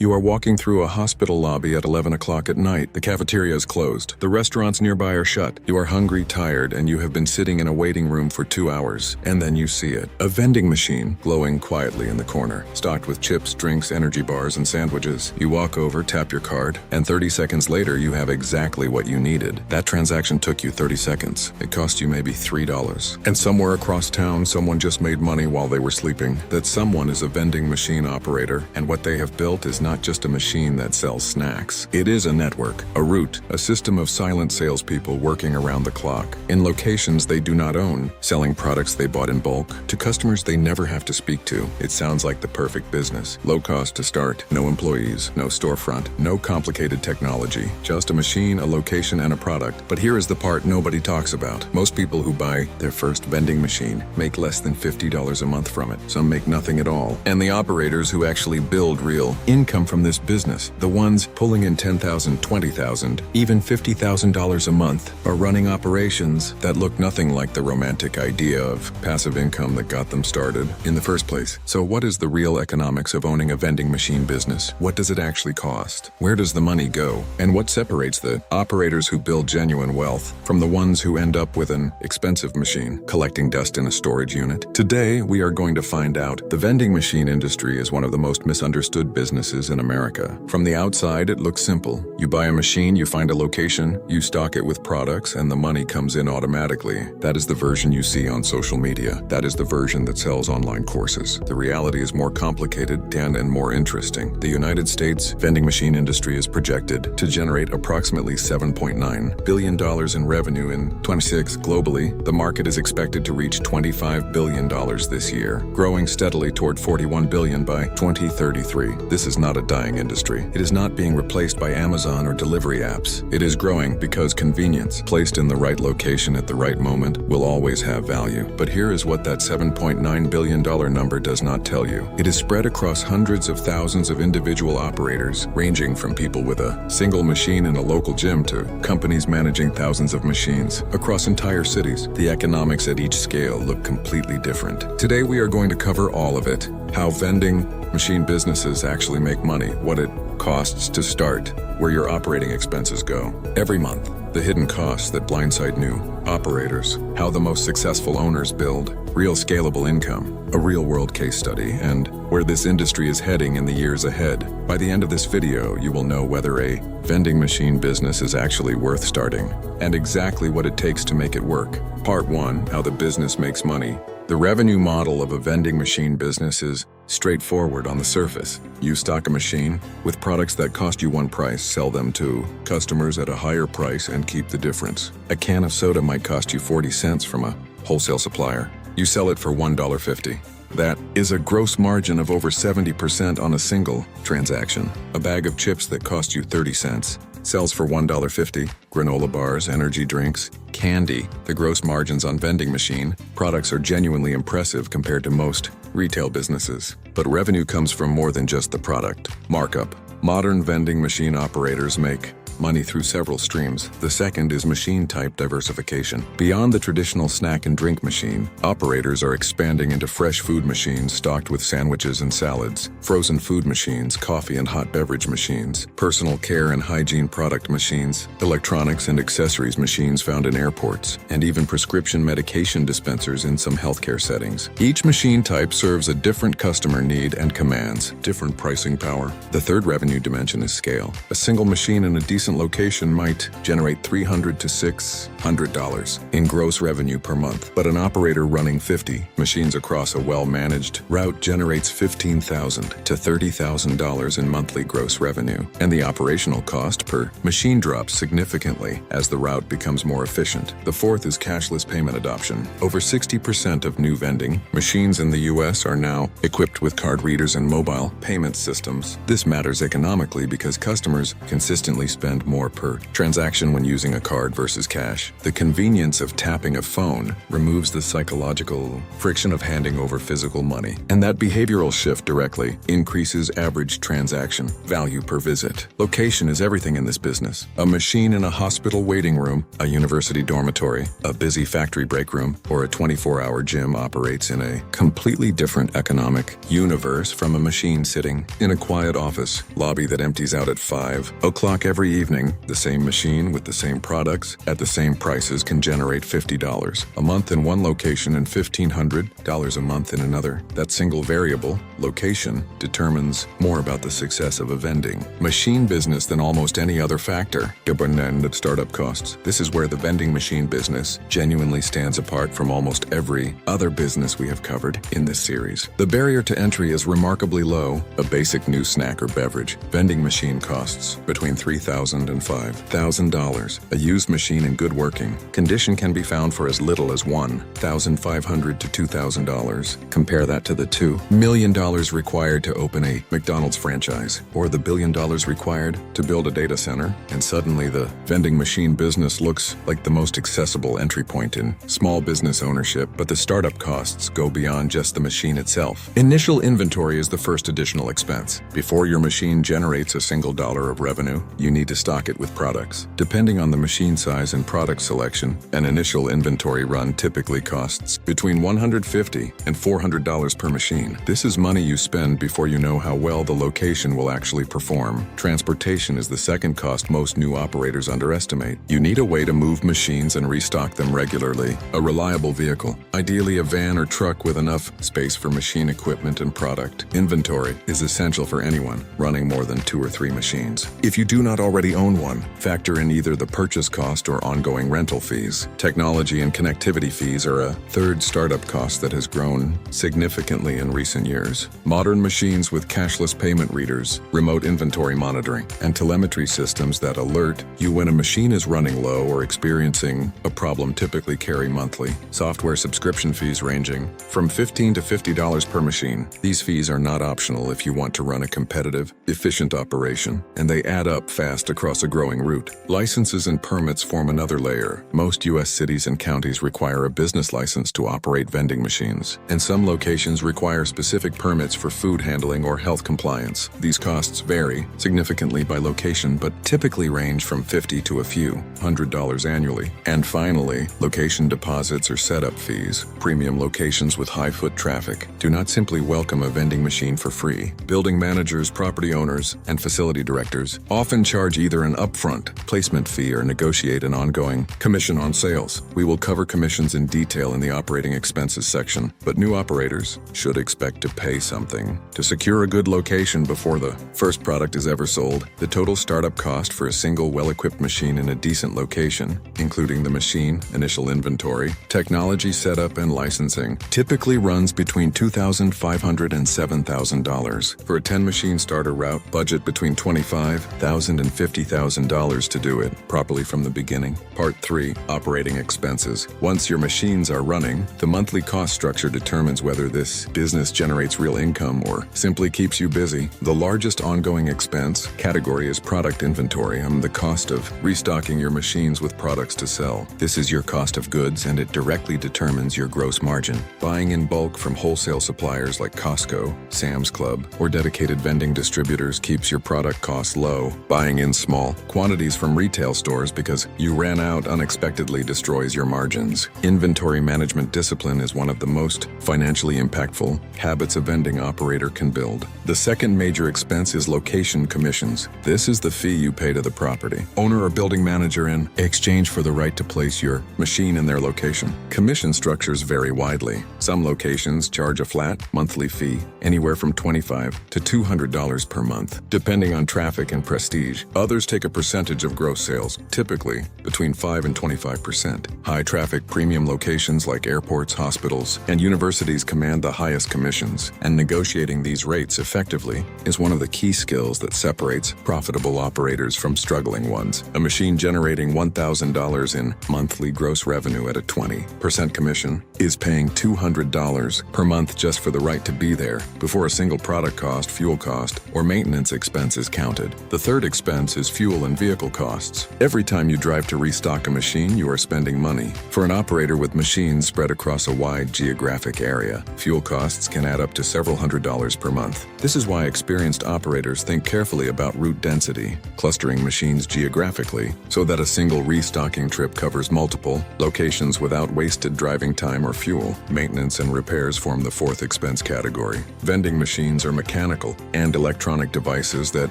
You are walking through a hospital lobby at 11 o'clock at night. The cafeteria is closed. The restaurants nearby are shut. You are hungry, tired, and you have been sitting in a waiting room for 2 hours. And then you see it. A vending machine glowing quietly in the corner, stocked with chips, drinks, energy bars, and sandwiches. You walk over, tap your card, and 30 seconds later you have exactly what you needed. That transaction took you 30 seconds. It cost you maybe $3. And somewhere across town, someone just made money while they were sleeping. That someone is a vending machine operator, and what they have built is not just a machine that sells snacks. It is a network, a route, a system of silent salespeople working around the clock, in locations they do not own, selling products they bought in bulk, to customers they never have to speak to. It sounds like the perfect business. Low cost to start, no employees, no storefront, no complicated technology, just a machine, a location, and a product. But here is the part nobody talks about. Most people who buy their first vending machine make less than $50 a month from it. Some make nothing at all. And the operators who actually build real income from this business, the ones pulling in $10,000, $20,000, even $50,000 a month, are running operations that look nothing like the romantic idea of passive income that got them started in the first place. So what is the real economics of owning a vending machine business? What does it actually cost? Where does the money go? And what separates the operators who build genuine wealth from the ones who end up with an expensive machine, collecting dust in a storage unit? Today, we are going to find out. The vending machine industry is one of the most misunderstood businesses in America. From the outside, it looks simple. You buy a machine, you find a location, you stock it with products, and the money comes in automatically. That is the version you see on social media. That is the version that sells online courses. The reality is more complicated and more interesting. The United States vending machine industry is projected to generate approximately $7.9 billion in revenue in 2026 globally. The market is expected to reach $25 billion this year, growing steadily toward $41 billion by 2033. This is not a dying industry. It is not being replaced by Amazon or delivery apps. It is growing because convenience, placed in the right location at the right moment, will always have value. But here is what that $7.9 billion number does not tell you. It is spread across hundreds of thousands of individual operators, ranging from people with a single machine in a local gym to companies managing thousands of machines across entire cities. The economics at each scale look completely different. Today we are going to cover all of it. How vending machine businesses actually make money, what it costs to start, where your operating expenses go every month, the hidden costs that blindside new operators, how the most successful owners build real scalable income, a real-world case study, and where this industry is heading in the years ahead. By the end of this video, you will know whether a vending machine business is actually worth starting, and exactly what it takes to make it work. Part 1, how the business makes money. The revenue model of a vending machine business is straightforward on the surface. You stock a machine with products that cost you one price, sell them to customers at a higher price, and keep the difference. A can of soda might cost you 40 cents from a wholesale supplier. You sell it for $1.50. That is a gross margin of over 70% on a single transaction. A bag of chips that cost you 30 cents sells for $1.50. Granola bars, energy drinks, candy. The gross margins on vending machine products are genuinely impressive compared to most retail businesses. But revenue comes from more than just the product. Markup. Modern vending machine operators make money through several streams. The second is machine type diversification. Beyond the traditional snack and drink machine, operators are expanding into fresh food machines stocked with sandwiches and salads, frozen food machines, coffee and hot beverage machines, personal care and hygiene product machines, electronics and accessories machines found in airports, and even prescription medication dispensers in some healthcare settings. Each machine type serves a different customer need and commands different pricing power. The third revenue dimension is scale. A single machine in a decent location might generate $300 to $600 in gross revenue per month, but an operator running 50 machines across a well-managed route generates $15,000 to $30,000 in monthly gross revenue, and the operational cost per machine drops significantly as the route becomes more efficient. The fourth is cashless payment adoption. Over 60% of new vending machines in the US are now equipped with card readers and mobile payment systems. This matters economically because customers consistently spend spend more per transaction when using a card versus cash. The convenience of tapping a phone removes the psychological friction of handing over physical money, and that behavioral shift directly increases average transaction value per visit. Location is everything in this business. A machine in a hospital waiting room, a university dormitory, a busy factory break room, or a 24-hour gym operates in a completely different economic universe from a machine sitting in a quiet office lobby that empties out at 5 o'clock every evening. The same machine with the same products at the same prices can generate $50 a month in one location and $1,500 a month in another. That single variable, location, determines more about the success of a vending machine business than almost any other factor. The startup costs. This is where the vending machine business genuinely stands apart from almost every other business we have covered in this series. The barrier to entry is remarkably low. A basic new snack or beverage vending machine costs between $3,000 and $5,000. A used machine in good working condition can be found for as little as $1,500 to $2,000. Compare that to the $2 million required to open a McDonald's franchise, or the $1 billion required to build a data center, and suddenly the vending machine business looks like the most accessible entry point in small business ownership. But the startup costs go beyond just the machine itself. Initial inventory is the first additional expense. Before your machine generates a single dollar of revenue, you need to stock it with products. Depending on the machine size and product selection, an initial inventory run typically costs between $150 and $400 per machine. This is money you spend before you know how well the location will actually perform. Transportation is the second cost most new operators underestimate. You need a way to move machines and restock them regularly. A reliable vehicle, ideally a van or truck with enough space for machine equipment and product. Inventory is essential for anyone running more than 2 or 3 machines. If you do not already own one, factor in either the purchase cost or ongoing rental fees. Technology and connectivity fees are a third startup cost that has grown significantly in recent years. Modern machines with cashless payment readers, remote inventory monitoring, and telemetry systems that alert you when a machine is running low or experiencing a problem typically carry monthly software subscription fees ranging from $15 to $50 per machine. These fees are not optional if you want to run a competitive, efficient operation, and they add up fast across a growing route. Licenses and permits form another layer. Most U.S. cities and counties require a business license to operate vending machines, and some locations require specific permits for food handling or health compliance. These costs vary significantly by location, but typically range from $50 to a few $100 annually. And finally, location deposits or setup fees. Premium locations with high foot traffic do not simply welcome a vending machine for free. Building managers, property owners, and facility directors often charge either an upfront placement fee or negotiate an ongoing commission on sales. We will cover commissions in detail in the operating expenses section, but new operators should expect to pay something to secure a good location before the first product is ever sold. The total startup cost for a single well-equipped machine in a decent location, including the machine, initial inventory, technology setup, and licensing, typically runs between $2,500 and $7,000. For a 10-machine starter route, budget between $25,000 and $50,000 to do it properly from the beginning. Part 3. Operating expenses. Once your machines are running, the monthly cost structure determines whether this business generates real income or simply keeps you busy. The largest ongoing expense category is product inventory, the cost of restocking your machines with products to sell. This is your cost of goods, and it directly determines your gross margin. Buying in bulk from wholesale suppliers like Costco, Sam's Club, or dedicated vending distributors keeps your product costs low. Buying in small quantities from retail stores because you ran out unexpectedly destroys your margins. Inventory management discipline is one of the most financially impactful habits a vending operator can build. The second major expense is location commissions. This is the fee you pay to the property owner or building manager in exchange for the right to place your machine in their location. Commission structures vary widely. Some locations charge a flat monthly fee, anywhere from $25 to $200 per month, depending on traffic and prestige. Others take a percentage of gross sales, typically between 5 and 25%. High-traffic premium locations like airports, hospitals, and universities command the highest commissions, and negotiating these rates effectively is one of the key skills that separates profitable operators from struggling ones. A machine generating $1,000 in monthly gross revenue at a 20% commission is paying $200 per month just for the right to be there, before a single product cost, fuel cost, or maintenance expense is counted. The third expense is fuel and vehicle costs. Every time you drive to restock a machine, you are spending money. For an operator with machines spread across a wide geographic area, fuel costs can add up to several $100s per month. This is why experienced operators think carefully about route density, clustering machines geographically so that a single restocking trip covers multiple locations without wasted driving time or fuel. Maintenance and repairs form the fourth expense category. Vending machines are mechanical and electronic devices that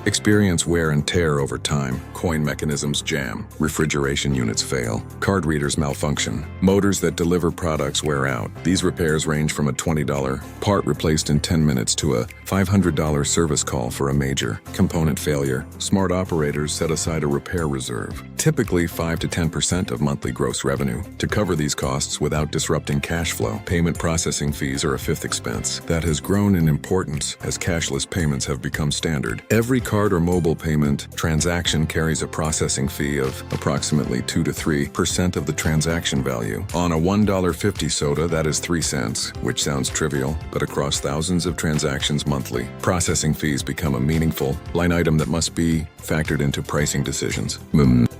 experience wear and tear over time. Coin mechanisms jam, refrigeration units fail, card readers malfunction, motors that deliver products wear out. These repairs range from a $20 part replaced in 10 minutes to a $500 service call for a major component failure. Smart operators set aside a repair reserve, typically 5 to 10% of monthly gross revenue, to cover these costs without disrupting cash flow. Payment processing fees are a fifth expense that has grown in importance as cashless payments have become standard. Every card or mobile payment transaction carries a processing fee of approximately 2 to 3% of the transaction value. On a $1.50 soda, that is 3 cents, which sounds trivial, but across thousands of transactions monthly, processing fees become a meaningful line item that must be factored into pricing decisions.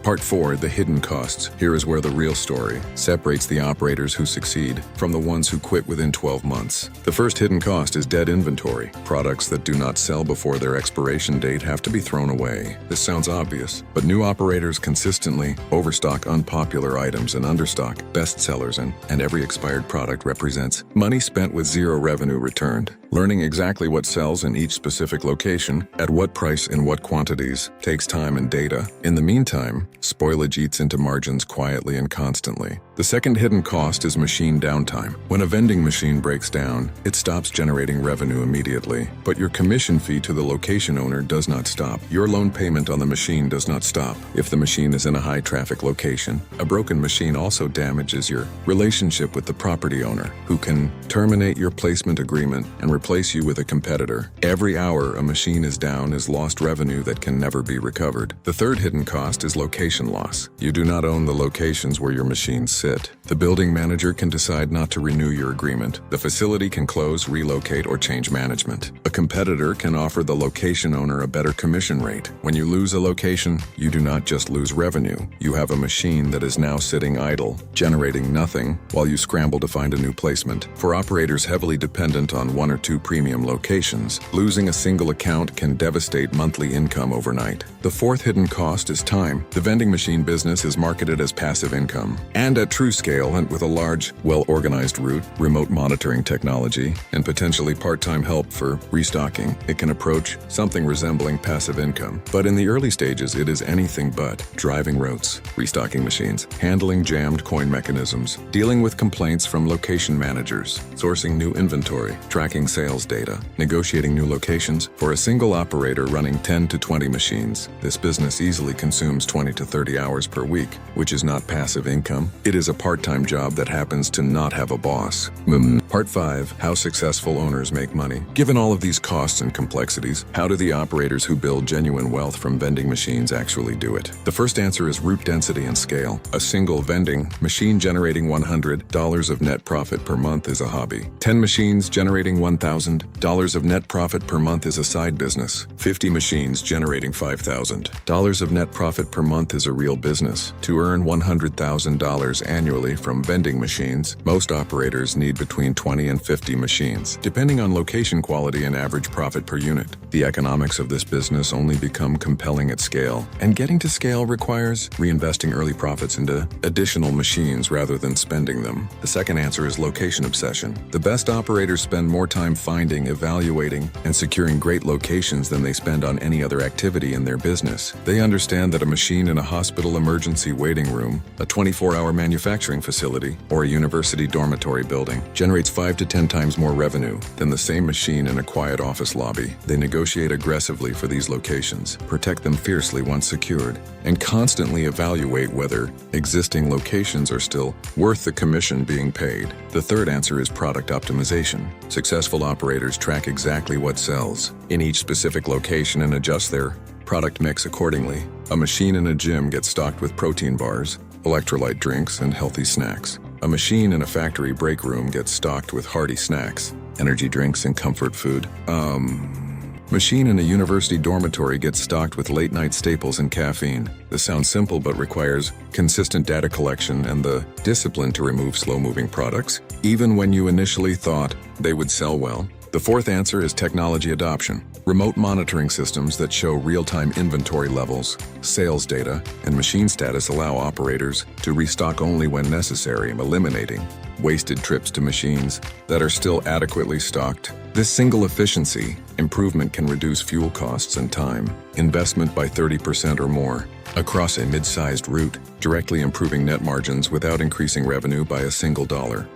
Part 4, the hidden costs. Here is where the real story separates the operators who succeed from the ones who quit within 12 months. The first hidden cost is dead inventory. Products that do not sell before their expiration date have to be thrown away. This sounds obvious, but new operators consistently overstock unpopular items and understock bestsellers, and every expired product represents money spent with zero revenue returned. Learning exactly what sells in each specific location, at what price and what quantities, takes time and data. In the meantime, spoilage eats into margins quietly and constantly. The second hidden cost is machine downtime. When a vending machine breaks down, it stops generating revenue immediately, but your commission fee to the location owner does not stop. Your loan payment on the machine does not stop. If the machine is in a high-traffic location, a broken machine also damages your relationship with the property owner, who can terminate your placement agreement and replace you with a competitor. Every hour a machine is down is lost revenue that can never be recovered. The third hidden cost is location loss. You do not own the locations where your machines sit. The building manager can decide not to renew your agreement. The facility can close, relocate, or change management. A competitor can offer the location owner a better commission rate. When you lose a location, you do not just lose revenue. You have a machine that is now sitting idle, generating nothing, while you scramble to find a new placement. For operators heavily dependent on 1 or 2 premium locations, losing a single account can devastate monthly income overnight. The fourth hidden cost is time. The vending machine business is marketed as passive income, and at true scale and with a large, well-organized route, remote monitoring technology, and potentially part-time help for restocking, it can approach something resembling passive income. But in the early stages, it is anything but. Driving routes, restocking machines, handling jammed coin mechanisms, dealing with complaints from location managers, sourcing new inventory, tracking sales data, negotiating new locations. For a single operator running 10 to 20 machines, this business easily consumes 20 to 30 hours per week, which is not passive income. It is a part-time job that happens to not have a boss. Part 5, how successful owners make money. Given all of these costs and complexities, how do the operators who build genuine wealth from vending machines actually do it? The first answer is route density and scale. A single vending machine generating $100 of net profit per month is a hobby. 10 machines generating $1,000 of net profit per month is a side business. 50 machines generating $5,000 of net profit per month is a real business. To earn $100,000 annually from vending machines, most operators need between 20 and 50 machines, depending on location quality and average profit per unit. The economics of this business only become compelling at scale, and getting to scale requires reinvesting early profits into additional machines rather than spending them. The second answer is location obsession. The best operators spend more time finding, evaluating, and securing great locations than they spend on any other activity in their business. They understand that a machine in a hospital emergency waiting room, a 24-hour manufacturing facility, or a university dormitory building generates 5 to 10 times more revenue than the same machine in a quiet office lobby. They negotiate aggressively for these locations, protect them fiercely once secured, and constantly evaluate whether existing locations are still worth the commission being paid. The third answer is product optimization. Successful operators track exactly what sells in each specific location and adjust their product mix accordingly. A machine in a gym gets stocked with protein bars, electrolyte drinks, and healthy snacks. A machine in a factory break room gets stocked with hearty snacks, energy drinks, and comfort food. Machine in a university dormitory gets stocked with late-night staples and caffeine. This sounds simple but requires consistent data collection and the discipline to remove slow-moving products, even when you initially thought they would sell well. The fourth answer is technology adoption. Remote monitoring systems that show real-time inventory levels, sales data, and machine status allow operators to restock only when necessary, eliminating wasted trips to machines that are still adequately stocked. This single efficiency improvement can reduce fuel costs and time investment by 30% or more across a mid-sized route, directly improving net margins without increasing revenue by a single dollar.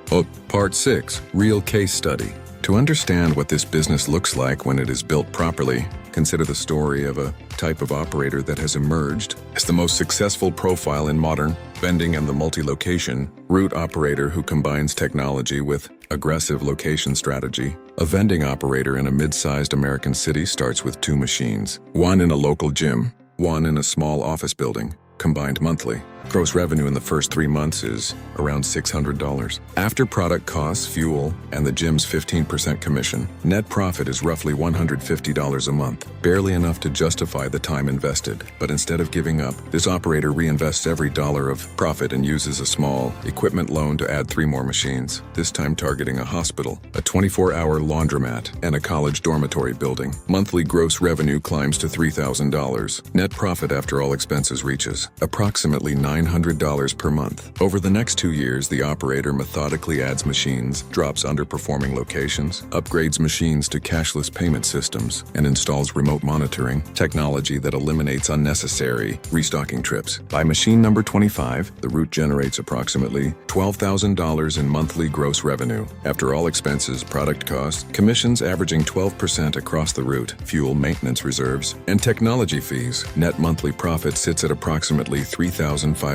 Part 6. Real case study. To understand what this business looks like when it is built properly, consider the story of a type of operator that has emerged as the most successful profile in modern vending and the multi-location route operator who combines technology with aggressive location strategy. A vending operator in a mid-sized American city starts with 2 machines, one in a local gym, one in a small office building. Combined monthly gross revenue in the first 3 months is around $600. After product costs, fuel, and the gym's 15% commission, net profit is roughly $150 a month, barely enough to justify the time invested. But instead of giving up, this operator reinvests every dollar of profit and uses a small equipment loan to add 3 more machines, this time targeting a hospital, a 24-hour laundromat, and a college dormitory building. Monthly gross revenue climbs to $3,000. Net profit after all expenses reaches approximately $900 per month. Over the next 2 years, the operator methodically adds machines, drops underperforming locations, upgrades machines to cashless payment systems, and installs remote monitoring technology that eliminates unnecessary restocking trips. By machine number 25, the route generates approximately $12,000 in monthly gross revenue. After all expenses, product costs, commissions averaging 12% across the route, fuel maintenance reserves, and technology fees, net monthly profit sits at approximately $3,500.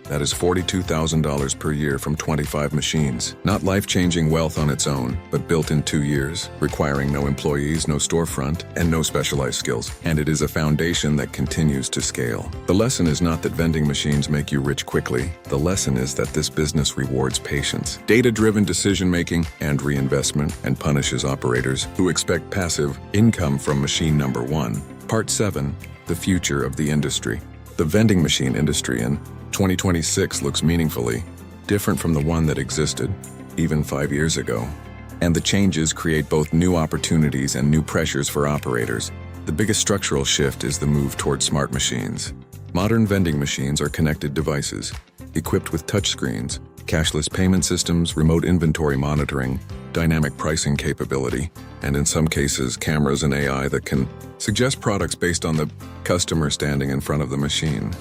That is $42,000 per year from 25 machines. Not life-changing wealth on its own, but built in 2 years, requiring no employees, no storefront, and no specialized skills. And it is a foundation that continues to scale. The lesson is not that vending machines make you rich quickly. The lesson is that this business rewards patience, data-driven decision-making, and reinvestment, and punishes operators who expect passive income from machine number 1. Part 7. The future of the industry. The vending machine industry in 2026 looks meaningfully different from the one that existed even 5 years ago. And the changes create both new opportunities and new pressures for operators. The biggest structural shift is the move toward smart machines. Modern vending machines are connected devices, equipped with touchscreens, cashless payment systems, remote inventory monitoring, dynamic pricing capability, and in some cases, cameras and AI that can suggest products based on the customer standing in front of the machine.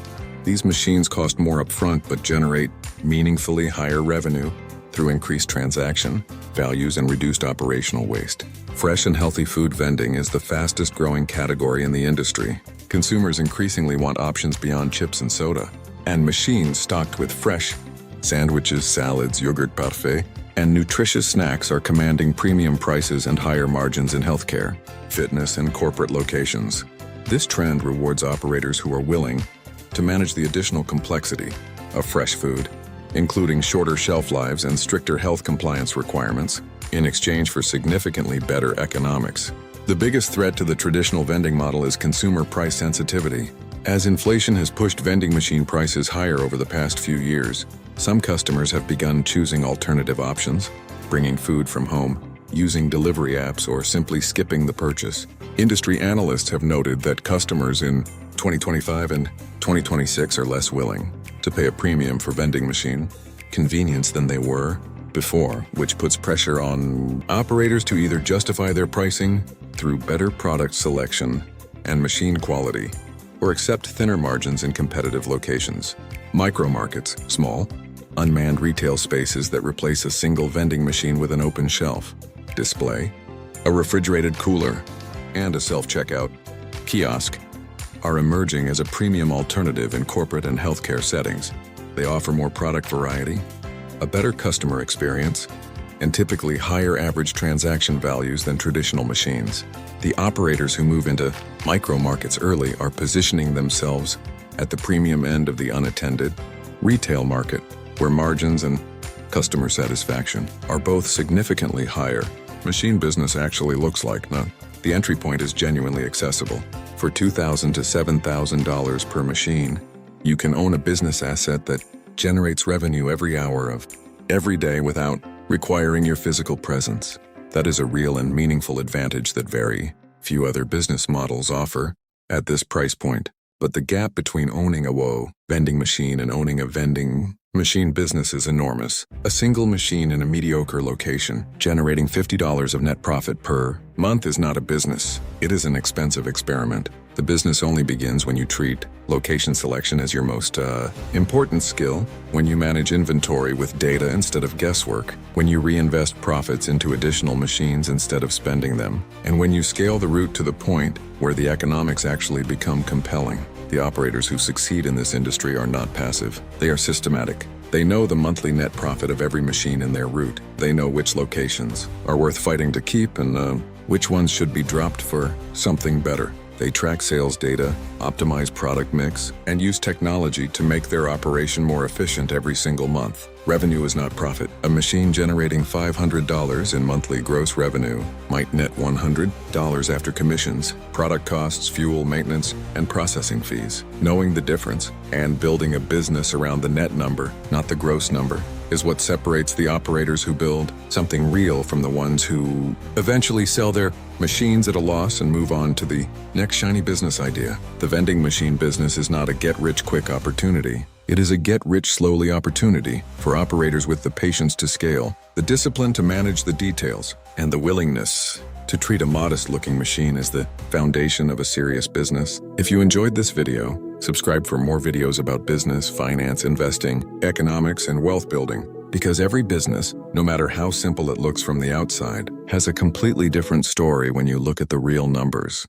These machines cost more upfront but generate meaningfully higher revenue through increased transaction values and reduced operational waste. Fresh and healthy food vending is the fastest growing category in the industry. Consumers increasingly want options beyond chips and soda, and machines stocked with fresh sandwiches, salads, yogurt parfait, and nutritious snacks are commanding premium prices and higher margins in healthcare, fitness, and corporate locations. This trend rewards operators who are willing to manage the additional complexity of fresh food, including shorter shelf lives and stricter health compliance requirements, in exchange for significantly better economics. The biggest threat to the traditional vending model is consumer price sensitivity. As inflation has pushed vending machine prices higher over the past few years, some customers have begun choosing alternative options, bringing food from home, using delivery apps, or simply skipping the purchase. Industry analysts have noted that customers in 2025 and 2026 are less willing to pay a premium for vending machine convenience than they were before, which puts pressure on operators to either justify their pricing through better product selection and machine quality, or accept thinner margins in competitive locations. Micro markets, small, unmanned retail spaces that replace a single vending machine with an open shelf, display, a refrigerated cooler, and a self-checkout kiosk, are emerging as a premium alternative in corporate and healthcare settings. They offer more product variety, a better customer experience, and typically higher average transaction values than traditional machines. The operators who move into micro markets early are positioning themselves at the premium end of the unattended retail market, where margins and customer satisfaction are both significantly higher. Machine business actually looks like The entry point is genuinely accessible. For $2,000 to $7,000 per machine, you can own a business asset that generates revenue every hour of every day without requiring your physical presence. That is a real and meaningful advantage that very few other business models offer at this price point. But the gap between owning a vending machine and owning a vending machine business is enormous. A single machine in a mediocre location, generating $50 of net profit per month is not a business. It is an expensive experiment. The business only begins when you treat location selection as your most important skill, when you manage inventory with data instead of guesswork, when you reinvest profits into additional machines instead of spending them, and when you scale the route to the point where the economics actually become compelling. The operators who succeed in this industry are not passive. They are systematic. They know the monthly net profit of every machine in their route. They know which locations are worth fighting to keep and which ones should be dropped for something better. They track sales data, optimize product mix, and use technology to make their operation more efficient every single month. Revenue is not profit. A machine generating $500 in monthly gross revenue might net $100 after commissions, product costs, fuel, maintenance, and processing fees. Knowing the difference and building a business around the net number, not the gross number, is what separates the operators who build something real from the ones who eventually sell their machines at a loss and move on to the next shiny business idea. The vending machine business is not a get-rich-quick opportunity. It is a get-rich-slowly opportunity for operators with the patience to scale, the discipline to manage the details, and the willingness to treat a modest-looking machine as the foundation of a serious business. If you enjoyed this video, subscribe for more videos about business, finance, investing, economics, and wealth building. Because every business, no matter how simple it looks from the outside, has a completely different story when you look at the real numbers.